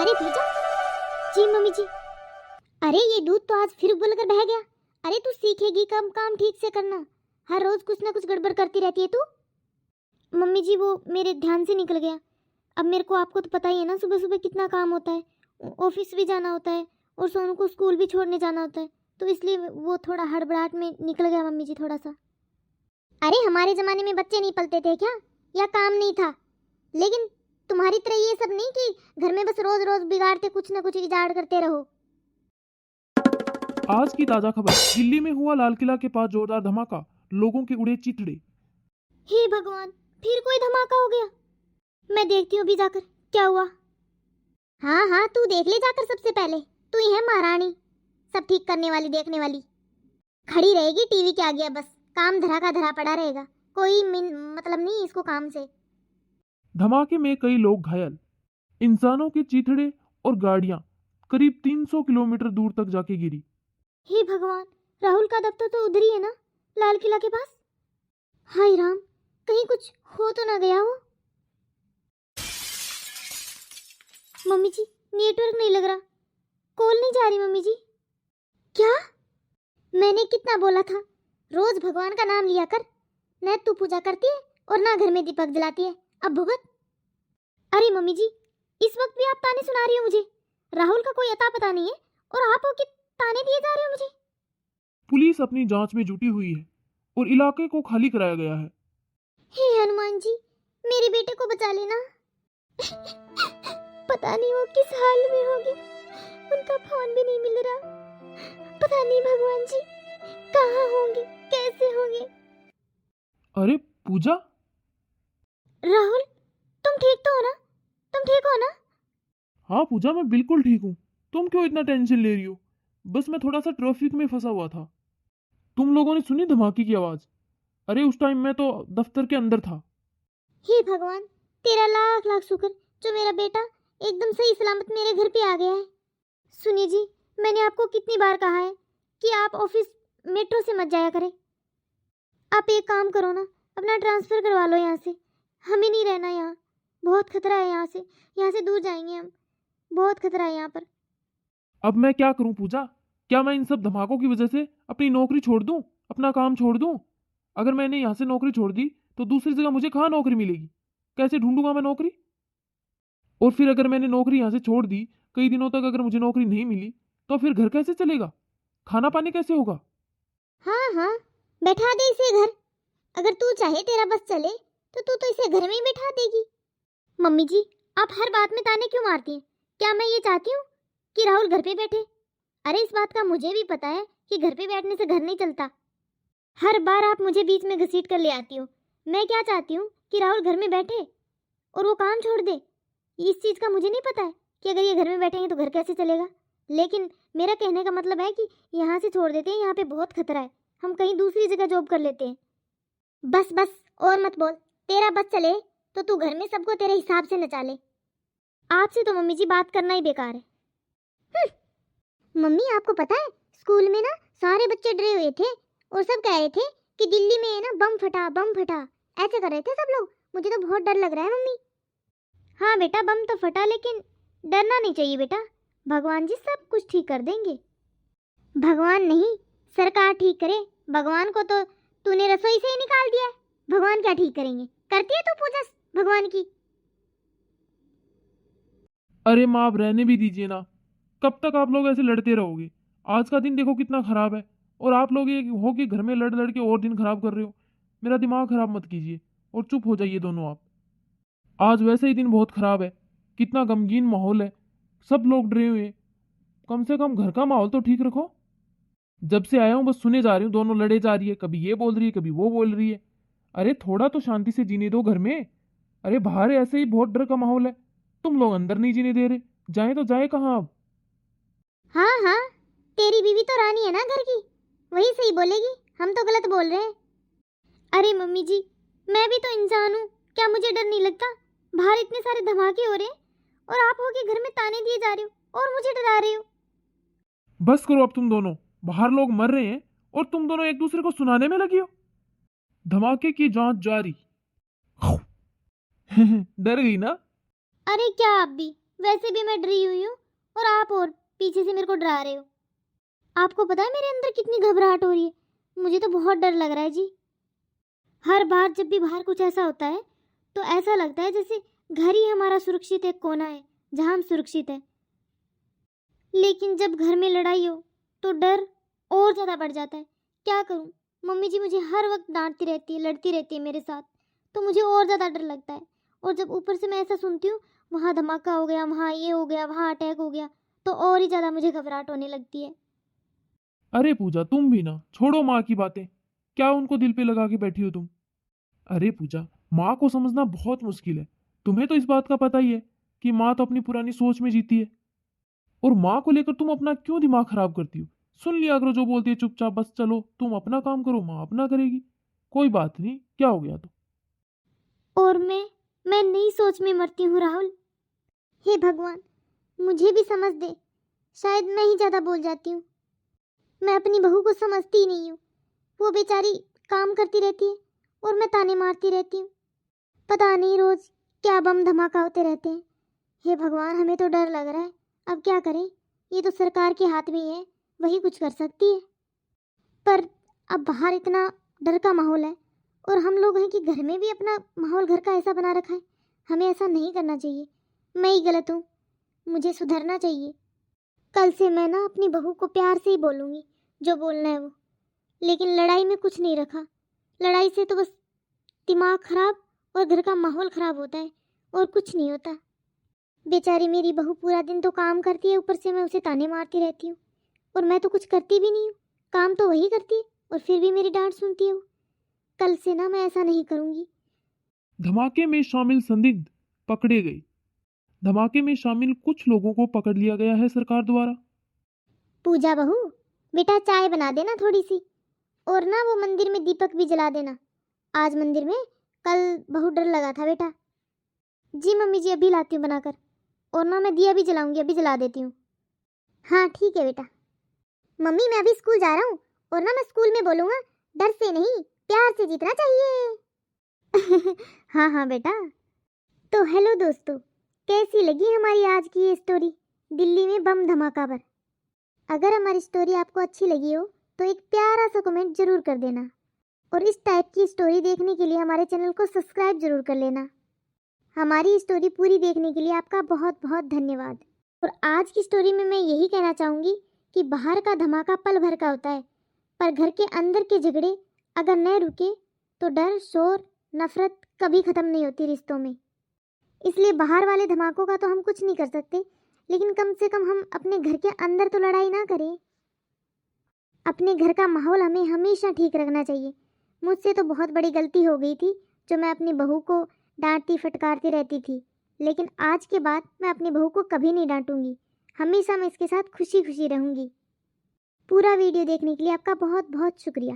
अरे भेजा। जी मम्मी जी। अरे ये दूध तो आज फिर उबल कर बह गया। अरे तू सीखेगी कब काम ठीक से करना? हर रोज कुछ ना कुछ गड़बड़ करती रहती है तू। मम्मी जी वो मेरे ध्यान से निकल गया। अब मेरे को, आपको तो पता ही है ना, सुबह सुबह कितना काम होता है, ऑफिस भी जाना होता है और सोनू को स्कूल भी छोड़ने जाना होता है, तो इसलिए वो थोड़ा हड़बड़ाहट में निकल गया मम्मी जी थोड़ा सा। अरे हमारे ज़माने में बच्चे नहीं पलते थे क्या, या काम नहीं था? लेकिन तुम्हारी तरह ये सब नहीं कि घर में बस रोज रोज बिगाड़ते कुछ ना कुछ इजाड़ करते रहो। आज की ताजा खबर, दिल्ली में हुआ लाल किला के पास जोरदार धमाका, लोगों के उड़े चिथड़े। हे भगवान, फिर कोई धमाका हो गया। मैं देखती हूँ अभी जाकर क्या हुआ। हाँ हाँ तू देख ले जाकर, सबसे पहले तू ही है महारानी, सब ठीक करने वाली, देखने वाली। खड़ी रहेगी टीवी के आगे, बस काम धरा का धरा पड़ा रहेगा, कोई मतलब नहीं इसको काम से। धमाके में कई लोग घायल, इंसानों के चीथड़े और गाड़ियां करीब 300 किलोमीटर दूर तक जाके गिरी। हे भगवान, राहुल का दफ्तर तो उधर ही है ना, लाल किला के पास। हाय राम, कहीं कुछ हो तो ना गया हो। मम्मी जी नेटवर्क नहीं लग रहा, कॉल नहीं जा रही मम्मी जी। क्या? मैंने कितना बोला था, रोज भगवान का नाम लिया कर। न तू पूजा करती है और ना घर में दीपक जलाती है, अब भुगत। अरे मम्मी जी, इस वक्त भी आप ताने सुना रही हो मुझे? राहुल का कोई अता पता नहीं है और आप हो कि ताने दिए जा रहे हो मुझे। पुलिस अपनी जांच में जुटी हुई है और इलाके को खाली कराया गया है। हे हनुमान जी, मेरे बेटे को बचा लेना। पता नहीं वो किस हाल में होगी, उनका फोन भी नहीं मिल रहा। पता नहीं भगवान जी कहाँ होंगे, कैसे होंगे। अरे पूजा, राहुल, तुम ठीक तो हो ना? तुम ठीक हो ना? हाँ पूजा, मैं बिल्कुल ठीक हूँ। तुम क्यों इतना टेंशन ले रही हो? बस मैं थोड़ा सा ट्रैफिक में फंसा हुआ था। तुम लोगों ने सुनी धमाके की आवाज? अरे उस टाइम मैं तो दफ्तर के अंदर था। हे भगवान, तेरा लाख लाख शुक्र जो मेरा बेटा एकदम सही सलामत मेरे घर पे आ गया है। सुनिए जी, मैंने आपको कितनी बार कहा है कि आप ऑफिस मेट्रो से मत जाया करें। आप एक काम करो ना, अपना ट्रांसफ़र करवा लो यहाँ से। हमें नहीं रहना यहाँ, बहुत खतरा है यहाँ से दूर जाएंगे हम, बहुत खतरा है यहाँ पर। अब मैं क्या करूं पूजा? क्या मैं इन सब धमाकों की वजह से अपनी नौकरी छोड़ दूं, अपना काम छोड़ दूं? अगर मैंने यहाँ से नौकरी छोड़ दी तो दूसरी जगह मुझे कहाँ नौकरी मिलेगी? कैसे ढूंढूंगा मैं नौकरी? और फिर अगर मैंने नौकरी यहाँ से छोड़ दी, कई दिनों तक अगर मुझे नौकरी नहीं मिली, तो फिर घर कैसे चलेगा? खाना पानी कैसे होगा? हाँ हाँ, बैठा दे इसे घर। अगर तू चाहे तेरा बस चले तो तू तो इसे घर में ही बैठा देगी। मम्मी जी, आप हर बात में ताने क्यों मारती हैं? क्या मैं ये चाहती हूँ कि राहुल घर पे बैठे? अरे इस बात का मुझे भी पता है कि घर पे बैठने से घर नहीं चलता। हर बार आप मुझे बीच में घसीट कर ले आती हो। मैं क्या चाहती हूँ कि राहुल घर में बैठे और वो काम छोड़ दे। इस चीज़ का मुझे नहीं पता है कि अगर ये घर में बैठेंगे तो घर कैसे चलेगा, लेकिन मेरा कहने का मतलब है कि यहाँ से छोड़ देते हैं, यहाँ पे बहुत खतरा है, हम कहीं दूसरी जगह जॉब कर लेते हैं। बस बस और मत बोल, तेरा बस चले तो तू घर में सबको तेरे हिसाब से नचा ले। आपसे तो मम्मी जी बात करना ही बेकार है। मम्मी आपको पता है, स्कूल में ना सारे बच्चे डरे हुए थे और सब कह रहे थे कि दिल्ली में है ना बम फटा बम फटा, ऐसे कर रहे थे सब लोग। मुझे तो बहुत डर लग रहा है मम्मी। हाँ बेटा, बम तो फटा लेकिन डरना नहीं चाहिए बेटा, भगवान जी सब कुछ ठीक कर देंगे। भगवान नहीं, सरकार ठीक करे। भगवान को तो तूने रसोई से ही निकाल दिया है, भगवान क्या ठीक करेंगे? करती है तू पूजा भगवान की? अरे माँ, आप रहने भी दीजिए ना। कब तक आप लोग ऐसे लड़ते रहोगे? आज का दिन देखो कितना खराब है, और आप लोग ये हो कि घर में लड़ लड़ के और दिन खराब कर रहे हो। मेरा दिमाग खराब मत कीजिए और चुप हो जाइए दोनों आप। आज वैसे ही दिन बहुत खराब है, कितना गमगीन माहौल है, सब लोग डरे हुए हैं। कम से कम घर का माहौल तो ठीक रखो। जब से आया हूँ बस सुने जा रही हूँ, दोनों लड़े जा रही है, कभी ये बोल रही है कभी वो बोल रही है। अरे थोड़ा तो शांति से जीने दो घर में। अरे बाहर ऐसे ही बहुत डर का माहौल है, तुम लोग अंदर नहीं जीने दे रहे। जाए तो जाए कहाँ अब? हाँ हाँ, तेरी बीवी तो रानी है ना घर की, वही सही बोलेगी, हम तो गलत बोल रहे हैं। अरे मम्मी जी, मैं भी तो इंसान हूँ, क्या मुझे डर नहीं लगता? बाहर इतने सारे धमाके हो रहे हैं और आप हो के घर में ताने दिए जा रहे हो और मुझे डरा रहे हो। बस करो अब तुम दोनों। बाहर लोग मर रहे हैं और तुम दोनों एक दूसरे को सुनाने में लगी हो। धमाके की जांच जारी। डर गई ना? अरे क्या आप भी, वैसे भी मैं डरी हुई हूँ और आप और पीछे से मेरे को डरा रहे हो। आपको पता है मेरे अंदर कितनी घबराहट हो रही है। मुझे तो बहुत डर लग रहा है जी। हर बार जब भी बाहर कुछ ऐसा होता है तो ऐसा लगता है जैसे घर ही हमारा सुरक्षित एक कोना है जहाँ हम सुरक्षित है। लेकिन जब घर में लड़ाई हो तो डर और ज़्यादा बढ़ जाता है। क्या करूँ, मम्मी जी मुझे हर वक्त डांटती रहती है, लड़ती रहती है मेरे साथ, तो मुझे और ज़्यादा डर लगता है। और जब ऊपर से मैं ऐसा सुनती हूँ वहाँ धमाका हो गया, वहाँ ये हो गया, वहाँ अटैक हो गया, तो और ही ज़्यादा मुझे घबराहट होने लगती है। अरे पूजा, तुम भी ना छोड़ो माँ की बातें। क्या उनको दिल पे लगा के बैठी हो तुम? अरे पूजा, माँ को समझना बहुत मुश्किल है। तुम्हें तो इस बात का पता ही है कि माँ तो अपनी पुरानी सोच में जीती है। और माँ को लेकर तुम अपना क्यों दिमाग खराब करती हो? सुन लिया करो जो बोलती है चुपचाप, बस चलो तुम अपना काम करो, माँ अपना करेगी। कोई बात नहीं, क्या हो गया तो? और मैं नई सोच में मरती हूँ राहुल। हे भगवान, मुझे भी समझ दे। शायद मैं ही ज़्यादा बोल जाती हूँ। मैं अपनी बहू को समझती ही नहीं हूँ। वो बेचारी काम करती रहती है और मैं ताने मारती रहती हूँ। पता नहीं रोज क्या बम धमाका होते रहते हैं। हे भगवान, हमें तो डर लग रहा है। अब क्या करें? ये तो सरकार के हाथ में ही है, वही कुछ कर सकती है। पर अब बाहर इतना डर का माहौल है और हम लोग हैं कि घर में भी अपना माहौल घर का ऐसा बना रखा है। हमें ऐसा नहीं करना चाहिए। मैं ही गलत हूँ, मुझे सुधरना चाहिए। कल से मैं ना अपनी बहू को प्यार से ही बोलूँगी, जो बोलना है वो। लेकिन लड़ाई में कुछ नहीं रखा। लड़ाई से तो बस दिमाग खराब और घर का माहौल खराब होता है और कुछ नहीं होता। बेचारी मेरी बहू पूरा दिन तो काम करती है, ऊपर से मैं उसे ताने मारती रहती हूँ और मैं तो कुछ करती भी नहीं हूँ। काम तो वही करती है और फिर भी मेरी डांट सुनती है वो। कल से ना मैं ऐसा नहीं करूँगी। धमाके में शामिल संदिग्ध पकड़े गए। धमाके में शामिल कुछ लोगों को पकड़ लिया गया है सरकार द्वारा। पूजा बहू, बेटा चाय बना देना थोड़ी सी, और ना वो मंदिर में दीपक भी जला देना। आज मंदिर में, कल बहुत डर लगा था बेटा। जी मम्मी जी, अभी लाती हूँ बनाकर। और ना मैं दिया भी जलाऊंगी, अभी जला देती हूँ। हाँ ठीक है बेटा। मम्मी मैं अभी स्कूल जा रहा हूँ और ना मैं स्कूल में बोलूँगा, डर से नहीं प्यार से जीतना चाहिए। हाँ हाँ बेटा। तो हेलो दोस्तों, कैसी लगी हमारी आज की ये स्टोरी, दिल्ली में बम धमाका पर? अगर हमारी स्टोरी आपको अच्छी लगी हो तो एक प्यारा सा कमेंट जरूर कर देना और इस टाइप की स्टोरी देखने के लिए हमारे चैनल को सब्सक्राइब जरूर कर लेना। हमारी स्टोरी पूरी देखने के लिए आपका बहुत बहुत धन्यवाद। और आज की स्टोरी में मैं यही कहना चाहूँगी कि बाहर का धमाका पल भर का होता है, पर घर के अंदर के झगड़े अगर न रुके तो डर, शोर, नफरत कभी ख़त्म नहीं होती रिश्तों में। इसलिए बाहर वाले धमाकों का तो हम कुछ नहीं कर सकते, लेकिन कम से कम हम अपने घर के अंदर तो लड़ाई ना करें। अपने घर का माहौल हमें हमेशा ठीक रखना चाहिए। मुझसे तो बहुत बड़ी गलती हो गई थी जो मैं अपनी बहू को डांटती फटकारती रहती थी, लेकिन आज के बाद मैं अपनी बहू को कभी नहीं डांटूंगी। हमेशा मैं इसके साथ खुशी खुशी रहूंगी। पूरा वीडियो देखने के लिए आपका बहुत बहुत शुक्रिया।